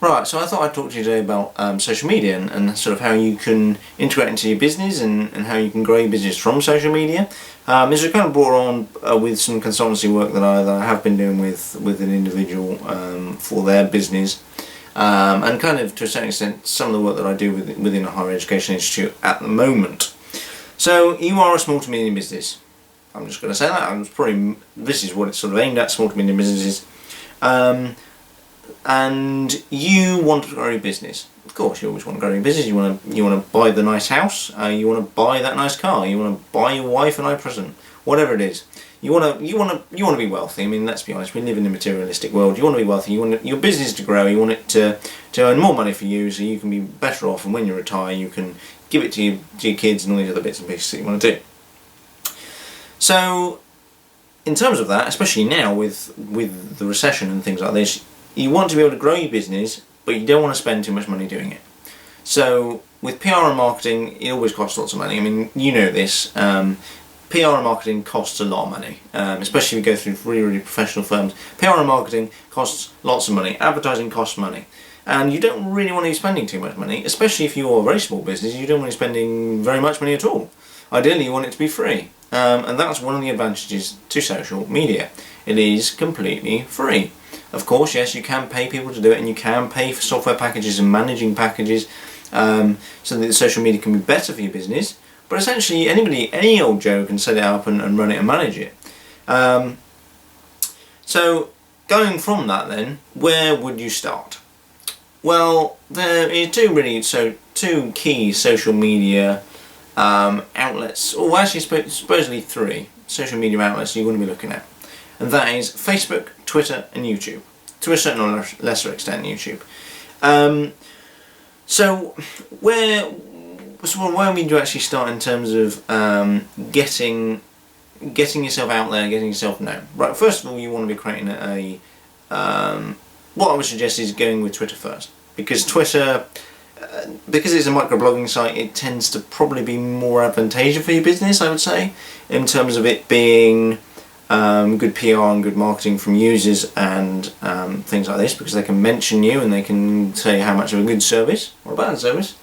Right, so I thought I'd talk to you today about social media and sort of how you can integrate into your business and how you can grow your business from social media. This was kind of brought on with some consultancy work that I have been doing with an individual for their business, and kind of to a certain extent some of the work that I do within a higher education institute at the moment. So you are a small to medium business. I'm just going to say that. This is what it's sort of aimed at, small to medium businesses. And you want to grow your business. Of course, you always want to grow your business. You want to buy the nice house. You want to buy that nice car. You want to buy your wife a nice present. Whatever it is, you want to be wealthy. I mean, let's be honest. We live in a materialistic world. You want to be wealthy. You want your business to grow. You want it to earn more money for you, so you can be better off. And when you retire, you can give it to your kids and all these other bits and pieces that you want to do. So, in terms of that, especially now with the recession and things like this, you want to be able to grow your business, but you don't want to spend too much money doing it. So with PR and marketing, it always costs lots of money. I mean, you know this. PR and marketing costs a lot of money, especially if you go through really professional firms. PR and marketing costs lots of money. Advertising costs money. And you don't really want to be spending too much money, especially if you're a very small business. You don't want to be spending very much money at all. Ideally, you want it to be free. And that's one of the advantages to social media. It is completely free. Of course, yes, you can pay people to do it, and you can pay for software packages and managing packages, so that social media can be better for your business. But essentially, any old Joe can set it up and run it and manage it. So, going from that then, where would you start? Well, there are two key social media outlets, or actually supposedly three social media outlets you're going to be looking at. And that is Facebook, Twitter and YouTube. To a certain or lesser extent YouTube. So where would you actually start in terms of getting yourself out there, getting yourself known? Right, first of all you want to be creating what I would suggest is going with Twitter first. Because Twitter, because it's a microblogging site, it tends to probably be more advantageous for your business, I would say, in terms of it being good PR and good marketing from users and things like this, because they can mention you and they can say how much of a good service or a bad service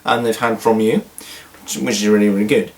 and they've had from you, which is really, really good.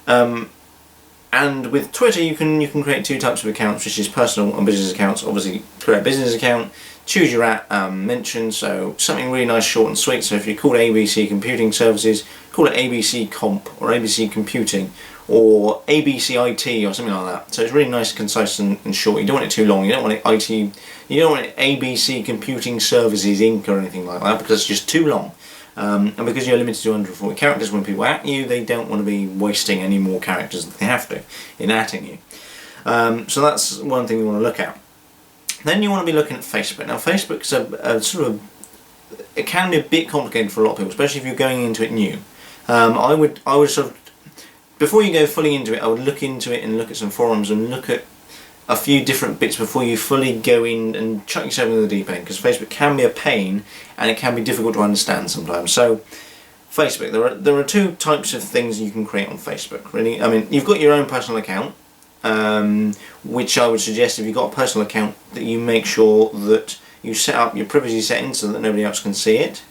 And with Twitter you can create two types of accounts, which is personal and business accounts. Obviously create a business account, choose your mention, so something really nice, short and sweet. So if you're called ABC Computing Services, call it ABC Comp or ABC Computing or ABC IT or something like that. So it's really nice, concise and short. You don't want it too long. You don't want it you don't want it ABC Computing Services Inc. or anything like that, because it's just too long. And because you're limited to 140 characters, when people at you, they don't want to be wasting any more characters than they have to in atting you. So that's one thing you want to look at. Then you want to be looking at Facebook. Now Facebook's it can be a bit complicated for a lot of people, especially if you're going into it new. I would sort of, before you go fully into it, I would look into it and look at some forums and look at a few different bits before you fully go in and chuck yourself into the deep end, because Facebook can be a pain and it can be difficult to understand sometimes. So Facebook, there are two types of things you can create on Facebook, really. I mean, you've got your own personal account, which I would suggest, if you've got a personal account, that you make sure that you set up your privacy settings so that nobody else can see it,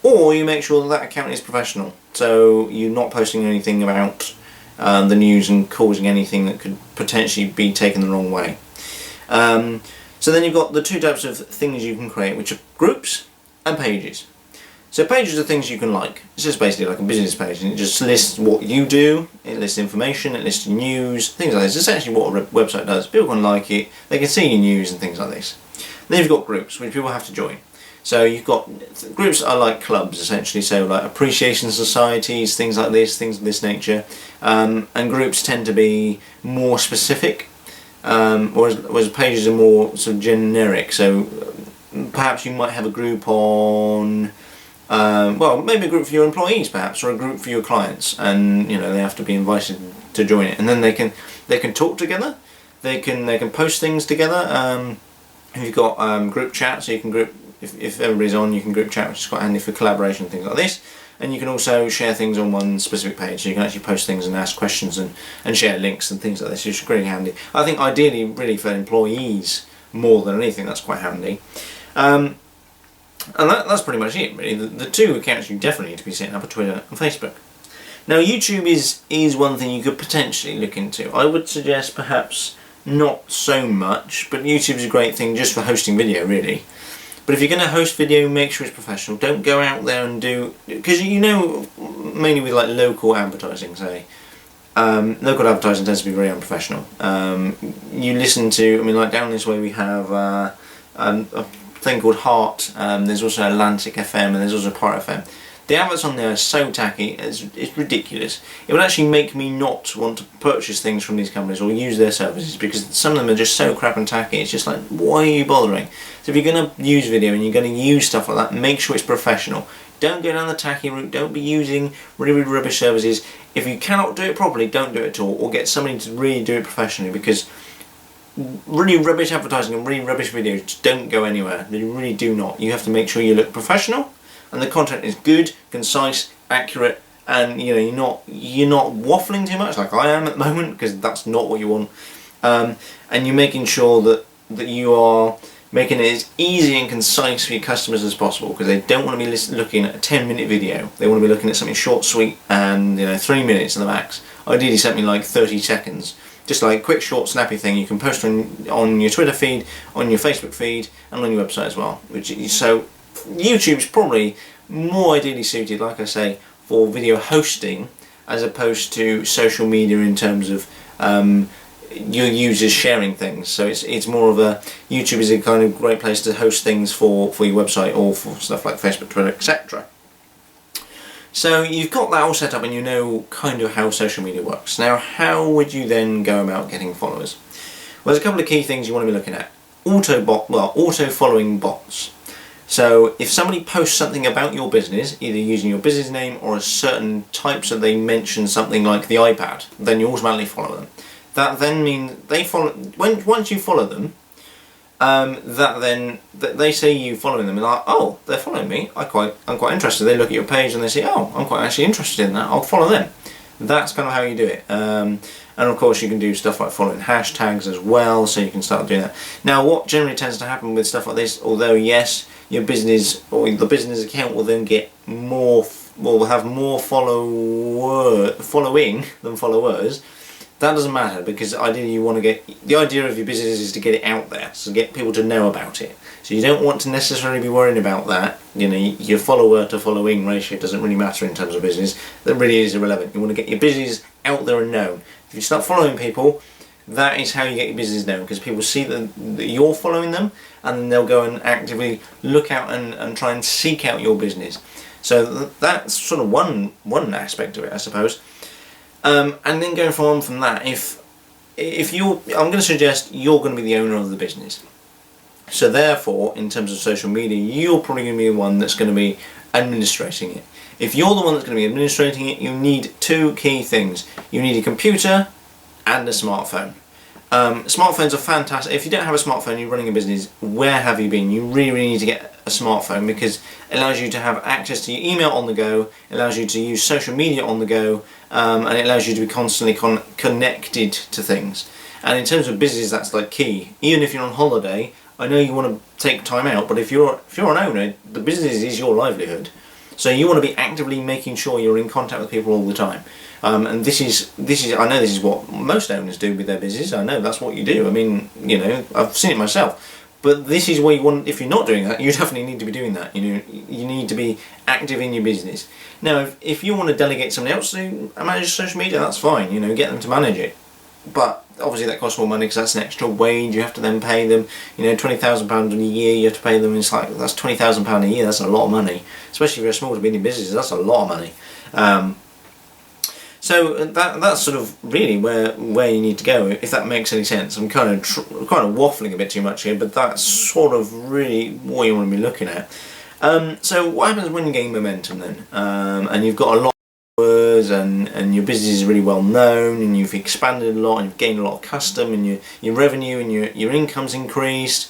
or you make sure that that account is professional, so you're not posting anything about the news and causing anything that could potentially be taken the wrong way. So then you've got the two types of things you can create, which are groups and pages. So pages are things you can like. It's just basically like a business page, and it just lists what you do, it lists information, it lists news, things like this. It's essentially what a website does. People can like it, they can see your news and things like this. Then you've got groups, which people have to join. So you've got groups are like clubs, essentially, so like appreciation societies, things like this, things of this nature, and groups tend to be more specific, whereas pages are more sort of generic. So perhaps you might have a group on, well, maybe a group for your employees perhaps, or a group for your clients, and you know they have to be invited to join it, and then they can talk together, they can post things together. If you've got group chat, so you can group. If everybody's on, you can group chat, which is quite handy for collaboration and things like this. And you can also share things on one specific page, so you can actually post things and ask questions and share links and things like this, which is really handy. I think ideally, really for employees more than anything, that's quite handy. And that's pretty much it, really. The two accounts you definitely need to be setting up are Twitter and Facebook. Now, YouTube is one thing you could potentially look into. I would suggest perhaps not so much, but YouTube is a great thing just for hosting video, really. But if you're going to host video, make sure it's professional. Don't go out there and do... Because you know, mainly with like local advertising, say, local advertising tends to be very unprofessional. You listen to... I mean, like down this way we have a thing called Heart. There's also Atlantic FM, and there's also Pirate FM. The adverts on there are so tacky, it's ridiculous. It would actually make me not want to purchase things from these companies or use their services, because some of them are just so crap and tacky. It's just like, why are you bothering? So if you're going to use video and you're going to use stuff like that, make sure it's professional. Don't go down the tacky route, don't be using really rubbish services. If you cannot do it properly, don't do it at all, or get somebody to really do it professionally, because really rubbish advertising and really rubbish videos just don't go anywhere. They really do not. You have to make sure you look professional, and the content is good, concise, accurate, and you know you're not waffling too much like I am at the moment, because that's not what you want. And you're making sure that you are making it as easy and concise for your customers as possible, because they don't want to be looking at a 10-minute video. They want to be looking at something short, sweet, and 3 minutes at the max. Ideally something like 30 seconds. Just like quick, short, snappy thing you can post on your Twitter feed, on your Facebook feed, and on your website as well. So YouTube's probably more ideally suited, like I say, for video hosting as opposed to social media in terms of your users sharing things. So it's more of a... YouTube is a kind of great place to host things for your website, or for stuff like Facebook, Twitter, etc. So you've got that all set up and you know kind of how social media works. Now, how would you then go about getting followers? Well, there's a couple of key things you want to be looking at. Auto following bots. So if somebody posts something about your business, either using your business name or a certain type, so they mention something like the iPad, then you automatically follow them. That then means they follow... Once you follow them, they say you following them, and like, oh, they're following me. I'm quite interested. They look at your page and they say, oh, I'm quite actually interested in that. I'll follow them. That's kind of how you do it. And of course, you can do stuff like following hashtags as well, so you can start doing that. Now, what generally tends to happen with stuff like this, although yes, your business or the business account will then get more, will have more following than followers. That doesn't matter, because ideally you want to get... The idea of your business is to get it out there, so get people to know about it. So you don't want to necessarily be worrying about that. Your follower to following ratio doesn't really matter in terms of business. That really is irrelevant. You want to get your business out there and known. If you start following people, that is how you get your business known, because people see that you're following them, and then they'll go and actively look out and try and seek out your business. So that's sort of one aspect of it, I suppose. And then going on from that, if you're, I'm going to suggest you're going to be the owner of the business. So therefore, in terms of social media, you're probably going to be the one that's going to be administrating it. If you're the one that's going to be administrating it, you need two key things. You need a computer and a smartphone. Smartphones are fantastic. If you don't have a smartphone, you're running a business, where have you been? You really need to get a smartphone, because it allows you to have access to your email on the go, it allows you to use social media on the go, and it allows you to be constantly connected to things. And in terms of business, that's like key. Even if you're on holiday, I know you want to take time out, but if you're an owner, the business is your livelihood. So you want to be actively making sure you're in contact with people all the time. And this is I know this is what most owners do with their business. I know that's what you do. I mean, I've seen it myself. But this is where you want. If you're not doing that, you definitely need to be doing that. You need to be active in your business. Now, if you want to delegate somebody else to manage social media, that's fine. Get them to manage it. But obviously that costs more money, because that's an extra wage. You have to then pay them. £20,000 a year. You have to pay them. It's like, that's £20,000 a year. That's a lot of money, especially if you're a small to medium business. That's a lot of money. So that's sort of really where you need to go, if that makes any sense. I'm kind of waffling a bit too much here, but that's sort of really what you want to be looking at. So what happens when you gain momentum then, and you've got a lot of followers, and your business is really well known, and you've expanded a lot, and you've gained a lot of custom, and your revenue and your income's increased?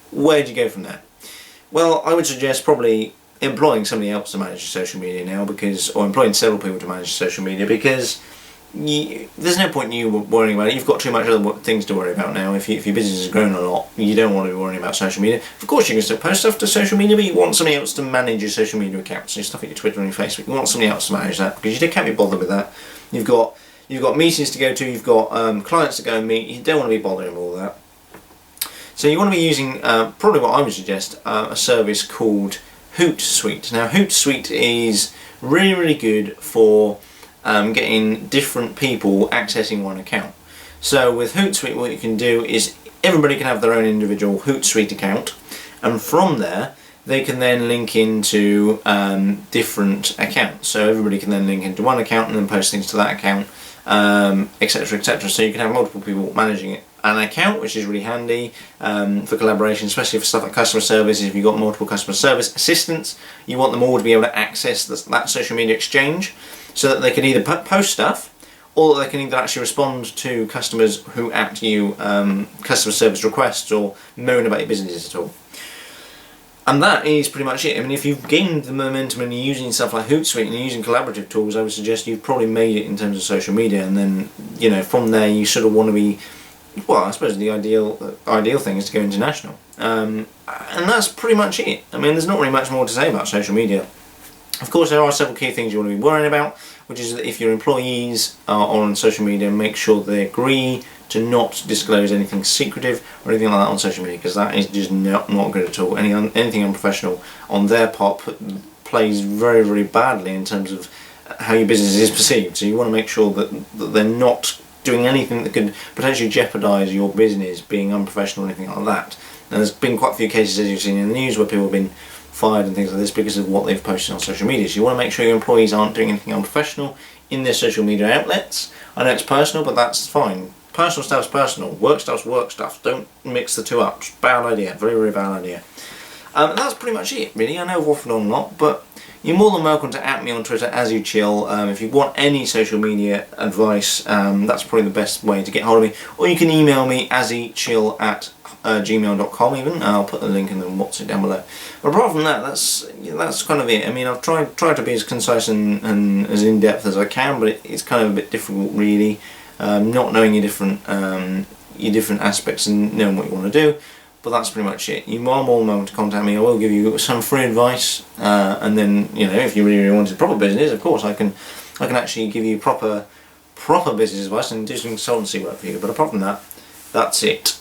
Where do you go from there? Well, I would suggest probably employing somebody else to manage your social media now, or employing several people to manage social media, because there's no point in you worrying about it. You've got too much other things to worry about now. If your business has grown a lot, you don't want to be worrying about social media. Of course, you can still post stuff to social media, but you want somebody else to manage your social media accounts. Your stuff like your Twitter and your Facebook. You want somebody else to manage that because you can't be bothered with that. You've got meetings to go to. You've got clients to go and meet. You don't want to be bothering with all that. So you want to be using probably what I would suggest a service called Hootsuite. Now Hootsuite is really good for getting different people accessing one account. So with Hootsuite, what you can do is everybody can have their own individual Hootsuite account, and from there they can then link into different accounts. So everybody can then link into one account and then post things to that account, etc, etc. So you can have multiple people managing an account, which is really handy for collaboration, especially for stuff like customer service. If you've got multiple customer service assistants, you want them all to be able to access that social media exchange, so that they can either post stuff, or they can either actually respond to customers who at you customer service requests or moan about your businesses at all. And that is pretty much it. I mean, if you've gained the momentum and you're using stuff like Hootsuite and you're using collaborative tools, I would suggest you've probably made it in terms of social media, and then from there you sort of want to be, well, I suppose the ideal thing is to go international, and that's pretty much it. I mean, there's not really much more to say about social media. Of course, there are several key things you want to be worrying about, which is that if your employees are on social media, make sure they agree to not disclose anything secretive or anything like that on social media, because that is just not good at all. Anything unprofessional on their part plays very badly in terms of how your business is perceived. So you want to make sure that they're not doing anything that could potentially jeopardise your business, being unprofessional or anything like that. And there's been quite a few cases, as you've seen in the news, where people have been fired and things like this because of what they've posted on social media. So you want to make sure your employees aren't doing anything unprofessional in their social media outlets. I know it's personal, but that's fine. Personal stuff's personal, work stuff's work stuff. Don't mix the two up. It's a bad idea, very bad idea. That's pretty much it, really. I know I've waffled on a lot, but you're more than welcome to @ me on Twitter, AsyChill. If you want any social media advice, that's probably the best way to get hold of me. Or you can email me, asychill@gmail.com even. I'll put the link in the what's it down below. But apart from that, that's kind of it. I mean, I've tried to be as concise and as in-depth as I can, but it's kind of a bit difficult, really. Not knowing your different aspects and knowing what you want to do, but that's pretty much it. You are more than welcome to contact me. I will give you some free advice, and then if you really wanted proper business, of course I can actually give you proper business advice and do some consultancy work for you. But apart from that, that's it.